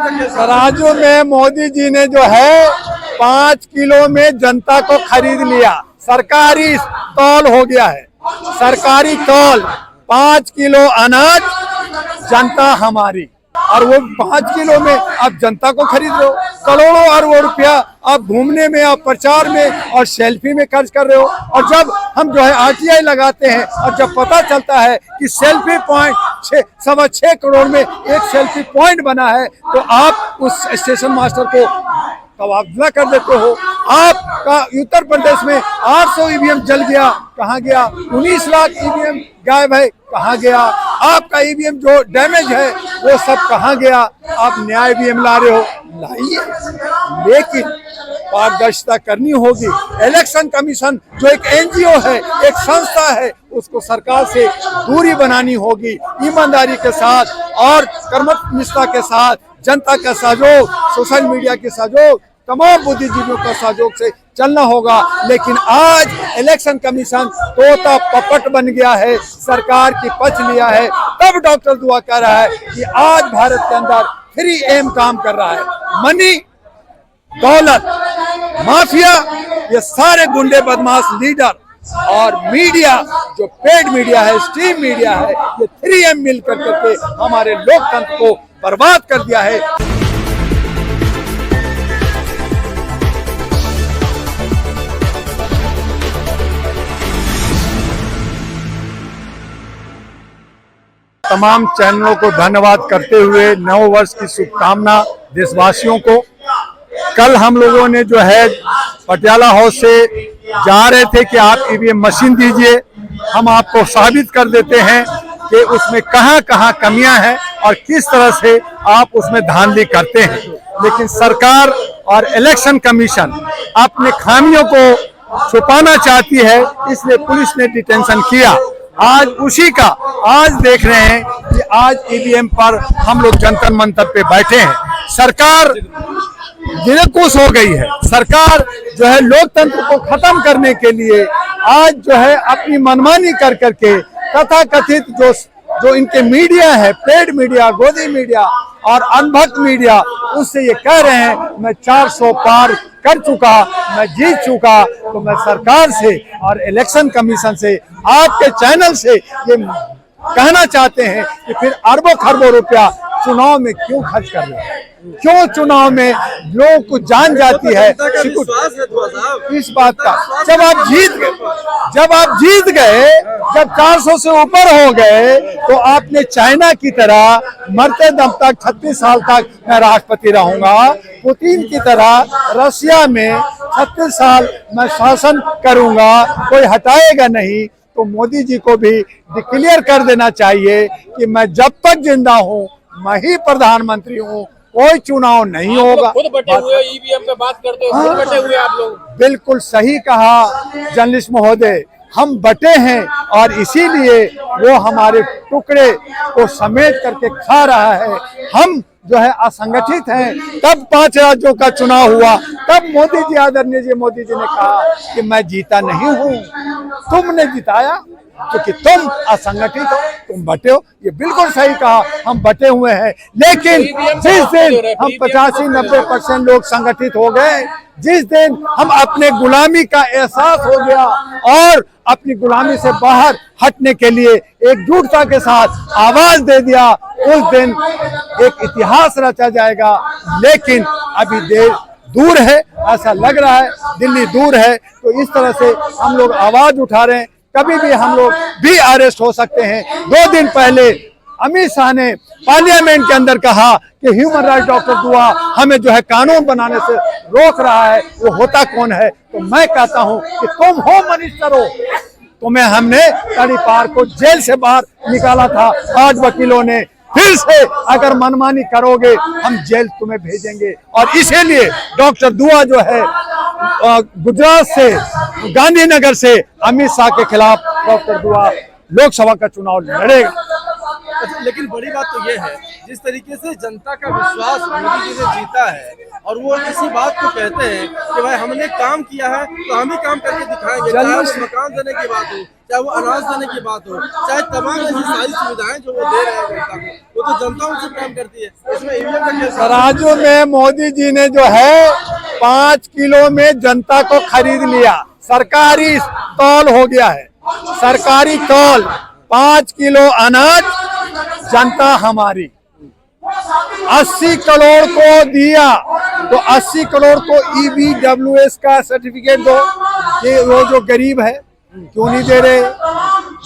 तराजू में मोदी जी ने जो है 5 किलो में जनता को खरीद लिया। सरकारी तौल हो गया है, सरकारी तौल 5 किलो अनाज जनता हमारी, और वो 5 किलो में आप जनता को खरीद रहे हो। करोड़ों अरबों रुपया आप घूमने में, आप प्रचार में और सेल्फी में खर्च कर रहे हो। और जब हम जो है RTI लगाते हैं और जब पता चलता है कि सेल्फी पॉइंट 6.25 करोड़ में एक सेल्फी पॉइंट बना है, तो आप उस स्टेशन मास्टर को तबादला कर देते हो। आपका उत्तर प्रदेश में 800 EVM जल गया, कहाँ गया? 19 लाख EVM गायब है, कहाँ गया? आपका EVM जो डैमेज है वो सब कहाँ गया? आप न्याय EVM ला रहे हो, लाइए, लेकिन पारदर्शिता करनी होगी। इलेक्शन कमीशन जो एक NGO है, एक संस्था है, उसको सरकार से दूरी बनानी होगी। ईमानदारी के साथ और कर्मनिष्ठा के साथ जनता का सहयोग, सोशल मीडिया के सहयोग, तमाम बुद्धिजीवियों का सहयोग से चलना होगा। लेकिन आज इलेक्शन कमीशन तोता पपट बन गया है, सरकार की पक्ष लिया है। तब डॉक्टर दुआ कह रहा है कि आज भारत के अंदर 3M काम कर रहा है। मनी, दौलत, माफिया, ये सारे गुंडे बदमाश लीडर और मीडिया जो पेड मीडिया है, स्ट्रीम मीडिया है, ये 3M मिल करके हमारे लोकतंत्र को बर्बाद कर दिया है। तमाम चैनलों को धन्यवाद करते हुए नव वर्ष की शुभकामना देशवासियों को। कल हम लोगों ने जो है पटियाला हाउस से जा रहे थे कि आप EVM मशीन दीजिए, हम आपको साबित कर देते हैं कि उसमें कहां कहां कमियां हैं और किस तरह से आप उसमें धांधली करते हैं। लेकिन सरकार और इलेक्शन कमीशन अपने खामियों को छुपाना चाहती है, इसलिए पुलिस ने डिटेंशन किया। आज उसी का आज देख रहे हैं कि आज EVM पर हम लोग जंतर मंतर पे बैठे हैं। सरकार निरंकुश हो गई है। सरकार जो है लोकतंत्र को खत्म करने के लिए आज जो है अपनी मनमानी कर करके तथाकथित जो इनके मीडिया है, पेड मीडिया, गोदी मीडिया और अनभक्त मीडिया, उससे ये कह रहे हैं मैं 400 पार कर चुका, मैं जीत चुका। तो मैं सरकार से और इलेक्शन कमीशन से, आपके चैनल से ये कहना चाहते हैं कि फिर अरबों खरबों रुपया चुनाव में क्यों खर्च कर रहे हैं? क्यों चुनाव में लोगों को जान जाती है इस बात का? जब आप जीत गए, जब 400 से ऊपर हो गए, तो आपने चाइना की तरह मरते दम तक 36 साल तक मैं राष्ट्रपति रहूंगा, पुतिन की तरह रशिया में 36 साल मैं शासन करूंगा, कोई हटाएगा नहीं। तो मोदी जी को भी डिक्लेयर कर देना चाहिए कि मैं जब तक जिंदा हूं मैं ही प्रधानमंत्री हूं, कोई चुनाव नहीं होगा। खुद बटे हुए EVM पे बात करते हो, खुद बटे हुए आप लोग। बिल्कुल सही कहा जर्नलिस्ट महोदय, हम बटे हैं और इसीलिए वो हमारे टुकड़े को समेट करके खा रहा है। हम जो है असंगठित हैं। तब 5 राज्यों का चुनाव हुआ, तब मोदी जी, आदरणीय जी मोदी जी ने कहा कि मैं जीता नहीं हूं, तुमने जिताया क्योंकि तुम असंगठित हो, तुम बटे हो। ये बिल्कुल सही कहा, हम बटे हुए हैं। लेकिन जिस दिन हम 85-90% लोग संगठित हो गए, जिस दिन हम अपने गुलामी का एहसास हो गया और अपनी गुलामी से बाहर हटने के लिए एकजुटता के साथ आवाज दे दिया, उस दिन एक इतिहास रचा जाएगा। लेकिन अभी देर दूर है, ऐसा लग रहा है दिल्ली दूर है। तो इस तरह से हम लोग आवाज उठा रहे हैं, कभी भी हम लोग भी अरेस्ट हो सकते हैं। 2 दिन पहले अमित शाह ने पार्लियामेंट के अंदर कहा कि ह्यूमन राइट डॉक्टर दुआ हमें जो है कानून बनाने से रोक रहा है, वो होता कौन है? तो मैं कहता हूं कि तुम होम मिनिस्टर हो, तुम्हें हमने तड़ीपार को जेल से बाहर निकाला था। आज वकीलों ने फिर से अगर मनमानी करोगे हम जेल तुम्हें भेजेंगे। और इसीलिए डॉक्टर दुआ जो है गुजरात से, गांधीनगर से अमित शाह के खिलाफ डॉक्टर दुआ लोकसभा का चुनाव लड़ेगा। लेकिन बड़ी बात तो ये है, जिस तरीके से जनता का विश्वास मोदी जी ने जीता है और वो इसी बात को कहते हैं कि भाई हमने काम किया है तो हम ही काम करके दिखाएंगे। चाहे वो मकान देने की बात हो, चाहे वो अनाज देने की बात हो, चाहे तमाम ऐसी सारी सुविधाएं जो वो दे रहे हैं जनता को, वो तो जनता उनसे प्रेम करती है। इसमें ईवीएम का क्या तराजू में मोदी जी ने जो है 5 किलो में जनता को खरीद लिया। सरकारी तौल हो गया है, सरकारी तौल 5 किलो अनाज जनता हमारी 80 करोड़ को दिया, तो 80 करोड़ को EBWS का सर्टिफिकेट दो कि वो जो गरीब है क्यों नहीं दे रहे?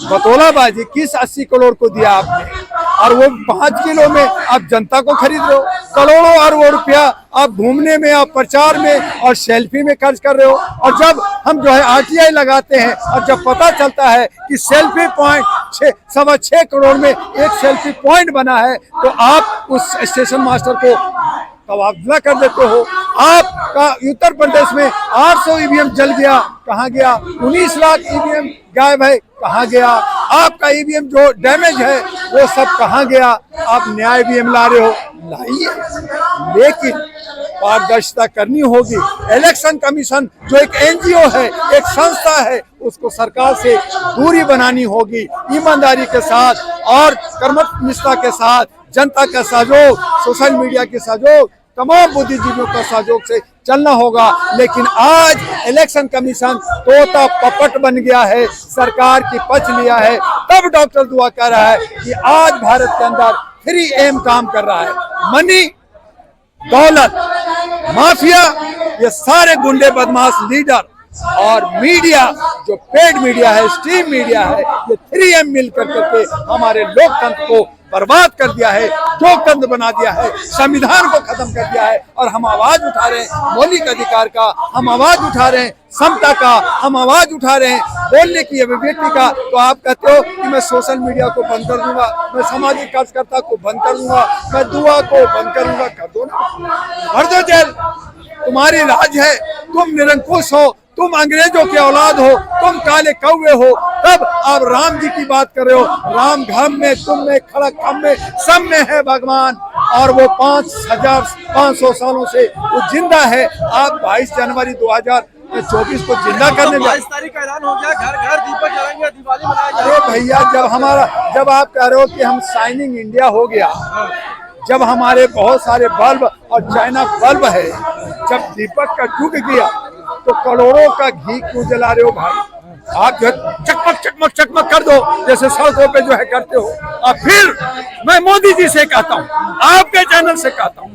बतौलाबाजी किस 80 करोड़ को दिया आपने? और वो 5 किलो में आप जनता को खरीद रहे हो। करोड़ों अरबों रुपया आप घूमने में, आप प्रचार में और सेल्फी में खर्च कर रहे हो। और जब हम जो है RTI लगाते हैं और जब पता चलता है कि सेल्फी पॉइंट 6.25 करोड़ में एक सेल्फी पॉइंट बना है, तो आप उस स्टेशन मास्टर को तबादला कर देते हो। आपका उत्तर प्रदेश में 800 EVM जल गया, कहाँ गया? 19 लाख EVM गायब है, कहाँ गया? आपका EVM जो डैमेज है वो सब कहाँ गया? आप नया EVM ला रहे हो, लाइए, लेकिन पारदर्शिता करनी होगी। इलेक्शन कमीशन जो एक NGO है, एक संस्था है, उसको सरकार से दूरी बनानी होगी। ईमानदारी के साथ और कर्मनिष्ठा के साथ जनता का सहयोग, सोशल मीडिया के सहयोग, तमाम बुद्धिजीवियों का सहयोग से चलना होगा। लेकिन आज इलेक्शन कमीशन तोता पपट बन गया है, सरकार की पक्ष लिया है। तब डॉक्टर दुआ कह रहा है कि आज भारत के अंदर 3M काम कर रहा है। मनी, दौलत, माफिया, ये सारे गुंडे बदमाश लीडर और मीडिया जो पेड मीडिया है, स्ट्रीम मीडिया है, ये 3M मिलकर करके हमारे लोकतंत्र को बर्बाद कर दिया है, लोकतंत्र बना दिया है, संविधान को खत्म कर दिया है। और हम आवाज उठा रहे हैं मौलिक अधिकार का, हम आवाज उठा रहे हैं समता का, हम आवाज उठा रहे हैं बोलने की अभिव्यक्ति का। तो आप कहते हो कि मैं सोशल मीडिया को बंद कर दूंगा, मैं सामाजिक कार्यकर्ता को बंद कर दूंगा, मैं दुआ को बंद कर दूंगा। कर दो ना, भर दो जेल, तुम्हारी राज है, तुम निरंकुश हो, तुम अंग्रेजों के औलाद हो, तुम काले कौवे हो। तब आप राम जी की बात कर रहे हो। राम घम में, तुम में, खड़क खम में, सब में है भगवान। और वो 5500 सालों से वो जिंदा है। आप 22 जनवरी 2024 को जिंदा करने जा 22 तारीख का ऐलान हो गया, घर घर दीपक जलाएंगे, दिवाली मनाएंगे। अरे भैया, जब आप कह रहे हो कि हम शाइनिंग इंडिया हो गया, जब हमारे बहुत सारे बल्ब और चाइना बल्ब है, जब दीपक का युग गया, तो करोड़ों का घी क्यों जला रहे हो भाई? आप जो चकमक चकमक चकमक कर दो जैसे सड़कों पे जो है करते हो। और फिर मैं मोदी जी से कहता हूँ, आपके चैनल से कहता हूँ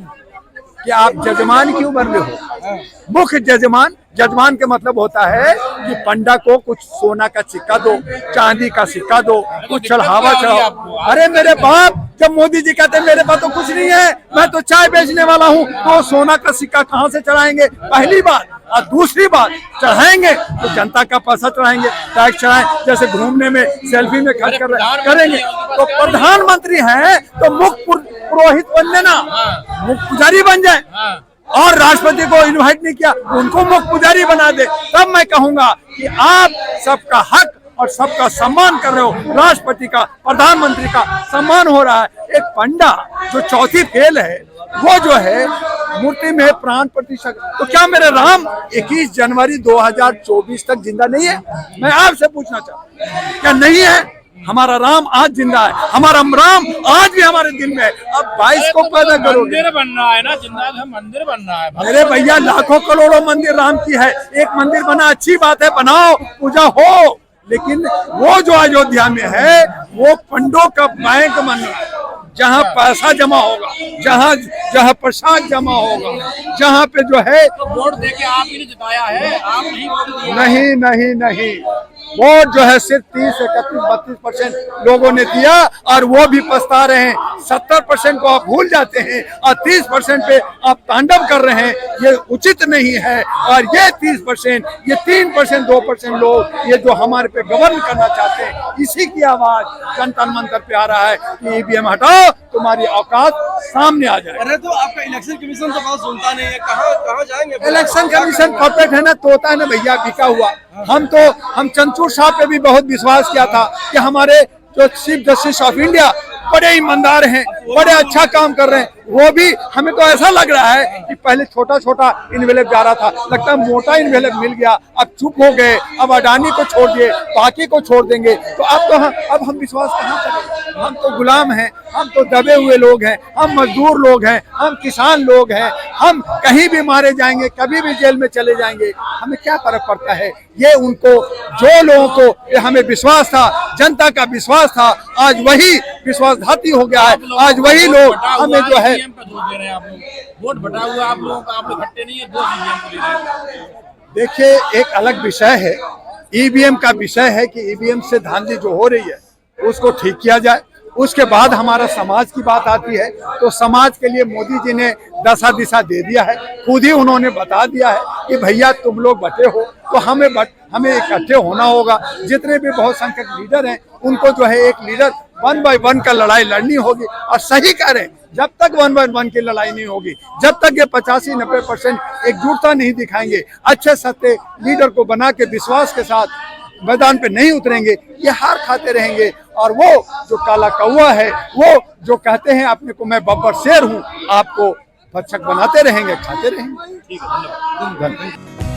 कि आप जजमान क्यों बन रहे हो? मुख्य जजमान, जजमान के मतलब होता है कि पंडा को कुछ सोना का सिक्का दो, चांदी का सिक्का दो, कुछ चढ़ावा चढ़ाओ। अरे मेरे बाप, जब मोदी जी कहते हैं मेरे पास तो कुछ नहीं है, मैं तो चाय बेचने वाला हूँ, तो सोना का सिक्का कहाँ से चढ़ाएंगे? पहली बात। और दूसरी बात, चढ़ाएंगे तो जनता का पैसा चढ़ाएंगे, टैक्स चढ़ाएं, जैसे घूमने में सेल्फी में खर्च करेंगे। तो प्रधानमंत्री हैं तो मुख्य पुरोहित बन लेना, मुख्य पुजारी बन जाए। और राष्ट्रपति को इनवाइट नहीं किया, उनको मुख्य पुजारी बना दे। तब मैं कहूंगा कि आप सबका हक और सबका सम्मान कर रहे हो। राष्ट्रपति का, प्रधानमंत्री का सम्मान हो रहा है। एक पंडा जो चौथी फेल है, वो जो है मूर्ति में प्राण प्रतिष्ठा। तो क्या मेरे राम 21 जनवरी 2024 तक जिंदा नहीं है? मैं आपसे पूछना चाहता हूँ, क्या नहीं है? हमारा राम आज जिंदा है, हमारा राम आज भी हमारे दिल में है। अब 22 को पैदा करोगे, मंदिर बन रहा है ना, जिंदा मंदिर बन रहा है। अरे भैया, लाखों करोड़ों मंदिर राम की है, एक मंदिर बना अच्छी बात है, बनाओ, पूजा हो। लेकिन वो जो अयोध्या में है, वो पंडों का बैंक बन रहा है, जहाँ पैसा जमा होगा, जहाँ प्रसाद जमा होगा, जहाँ पे जो है वोट देके आप ही ने जिताया है, आप नहीं वोट दिया। नहीं, वोट जो है सिर्फ 30, 31, 32% लोगों ने दिया, और वो भी पछता रहे हैं। 70% को आप भूल जाते हैं और 30% पे आप तांडव कर रहे हैं। ये उचित नहीं है। और ये 30%, ये 3%, 2% लोग, ये जो हमारे पे गवर्न करना चाहते हैं, इसी की आवाज जन मंत्र पे आ रहा है कि EVM हटाओ, तुम्हारी औकात सामने आ जाए। अरे तो आपका इलेक्शन कमीशन तो बात सुनता नहीं है, कहाँ जाएंगे? इलेक्शन कमीशन पपेट है ना, तोता है ना भैया, बिका हुआ। हम चंचूर साहब पे भी बहुत विश्वास किया था कि हमारे जो चीफ जस्टिस ऑफ इंडिया बड़े ईमानदार हैं, बड़े अच्छा काम कर रहे हैं। वो भी हमें तो ऐसा लग रहा है कि पहले छोटा छोटा इन्वेलप जा रहा था, लगता है मोटा इन्वेलप मिल गया, अब चुप हो गए, अब अडानी को छोड़ दिए, बाकी को छोड़ देंगे। तो अब हम विश्वास कहाँ करें? हम तो गुलाम हैं, हम तो दबे हुए लोग हैं, हम मजदूर लोग हैं, हम किसान लोग हैं, हम कहीं भी मारे जाएंगे, कभी भी जेल में चले जाएंगे, हमें क्या फर्क पड़ता है? ये उनको, जो लोगों को ये हमें विश्वास था, जनता का विश्वास था, आज वही विश्वासघाती हो गया है। आज वही लोग हमें जो है दे रहे हैं आप लोग, वोट बटा हुआ आप लोगों का, आप लोग हटते नहीं है, 2 ईवीएम को ले रहे हैं। देखिए, एक अलग विषय है, ईवीएम का विषय है कि ईवीएम से धांधली जो हो रही है उसको ठीक किया जाए। उसके बाद हमारा समाज की बात आती है, तो समाज के लिए मोदी जी ने दशा दिशा दे दिया है। खुद ही उन्होंने बता दिया है कि भैया तुम लोग बटे हो तो हमें इकट्ठे होना होगा। जितने भी बहुसंख्यक लीडर हैं उनको जो है एक लीडर 1 by 1 का लड़ाई लड़नी होगी। और सही कह रहे हैं, जब तक 1 by 1 की लड़ाई नहीं होगी, जब तक ये 85-90% एकजुटता नहीं दिखाएंगे, अच्छे सत्य लीडर को बना के विश्वास के साथ मैदान पे नहीं उतरेंगे, ये हार खाते रहेंगे। और वो जो काला कौवा है, वो जो कहते हैं अपने को मैं बब्बर शेर हूँ, आपको भक्षक बनाते रहेंगे, खाते रहेंगे। ठीक है, धन्यवाद।